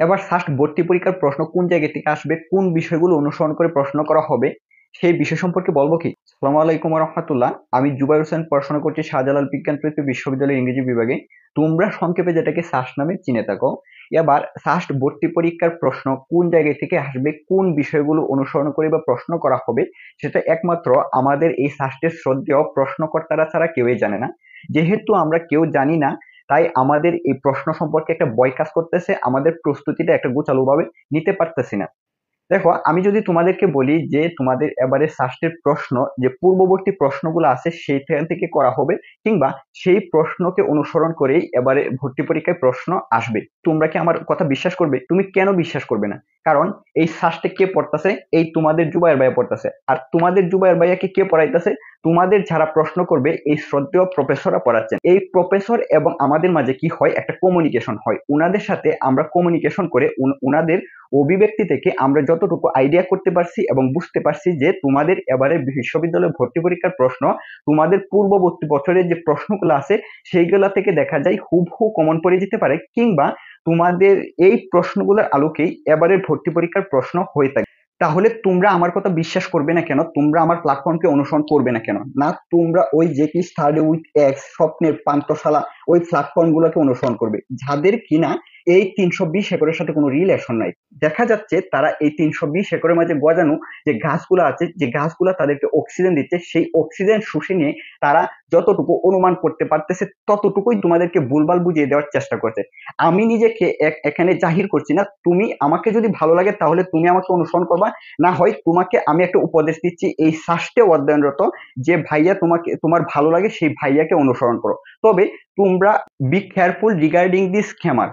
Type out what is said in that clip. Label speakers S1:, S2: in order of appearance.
S1: এবার সাস্ট ভর্তি পরীক্ষার প্রশ্ন কোন জায়গা থেকে আসবে, কোন বিষয়গুলো অনুসরণ করে প্রশ্ন করা হবে, সেই বিষয় সম্পর্কে বলবো কি? আসসালামু আলাইকুম রহমতুল্লাহ। আমি জুবাইর হোসেন, পড়াশোনা করছি শাহজালাল বিজ্ঞান প্রযুক্তি বিশ্ববিদ্যালয়ের ইংরেজি বিভাগে। তোমরা সংক্ষেপে যেটাকে সাস্ট নামে চিনে থাকো। এবার সাস্ট ভর্তি পরীক্ষার প্রশ্ন কোন জায়গা থেকে আসবে, কোন বিষয়গুলো অনুসরণ করে বা প্রশ্ন করা হবে, সেটা একমাত্র আমাদের এই সাস্টের শ্রদ্ধেয় প্রশ্নকর্তারা ছাড়া কেউই জানে না। যেহেতু আমরা কেউ জানি না, তাই আমাদের এই প্রশ্ন সম্পর্কে একটা ভয় কাজ করতেছে, আমাদের প্রস্তুতিটা একটা গোছালো ভাবে নিতে পারতেছি না। দেখো, আমি যদি তোমাদেরকে বলি যে তোমাদের এবারে সাস্টের প্রশ্ন যে পূর্ববর্তী প্রশ্নগুলো আছে সেইখান থেকে করা হবে, কিংবা সেই প্রশ্নকে অনুসরণ করেই এবারে ভর্তি পরীক্ষায় প্রশ্ন আসবে, তোমরা কি আমার কথা বিশ্বাস করবে? তুমি কেন বিশ্বাস করবে না? কারণ এই সাস্টে কে পড়তেছে? এই তোমাদের জুবায়ের ভাইয়া পড়তেছে। আর তোমাদের জুবায়ের ভাইয়াকে কে পড়াইতেছে? তোমাদের যারা প্রশ্ন করবে এই শ্রদ্ধেয় প্রফেসররা পড়াচ্ছেন। এই প্রফেসর এবং আমাদের মাঝে কি হয়, একটা কমিউনিকেশন হয়। উনাদের সাথে আমরা কমিউনিকেশন করে উনাদের অভিব্যক্তি থেকে আমরা যতটুকু আইডিয়া করতে পারছি এবং বুঝতে পারছি যে তোমাদের এবারে বিশ্ববিদ্যালয়ে ভর্তি পরীক্ষার প্রশ্ন তোমাদের পূর্ববর্তী বছরের যে প্রশ্নগুলো আছে সেইগুলা থেকে দেখা যায় হুবহু কমন পড়ে যেতে পারে, কিংবা তোমাদের এই প্রশ্নগুলোর আলোকেই এবারের ভর্তি পরীক্ষার প্রশ্ন হয়ে থাকে। তাহলে তোমরা আমার কথা বিশ্বাস করবে না কেন? তোমরা আমার প্ল্যাটফর্মকে অনুসরণ করবে না কেন? না, তোমরা ওই যে কি স্টাডি উইথ এক্স, স্বপ্নের পান্থশালা, ওই প্ল্যাটফর্ম গুলোকে অনুসরণ করবে, যাদের কিনা এই 320 একরের সাথে কোনো রিলেশন নাই। দেখা যাচ্ছে তারা এই 320 একরের মাঝে গজানো যে গাছগুলো আছে, যে গাছগুলো তাদেরকে অক্সিজেন দিচ্ছে, সেই অক্সিজেন শুষে নিয়ে তারা যতটুকু অনুমান করতে পারতেছে ততটুকুই তোমাদেরকে ভুলভাল বুঝিয়ে দেওয়ার চেষ্টা করছে। আমি নিজেকে এখানে জাহির করছি না। তুমি আমাকে যদি ভালো লাগে তাহলে তুমি আমাকে অনুসরণ করবা, না হয় তোমাকে আমি একটা উপদেশ দিচ্ছি, এই সাস্টে অধ্যয়নরত যে ভাইয়া তোমাকে তোমার ভালো লাগে সেই ভাইয়াকে অনুসরণ করো। তবে তোমরা be careful regarding this scammer.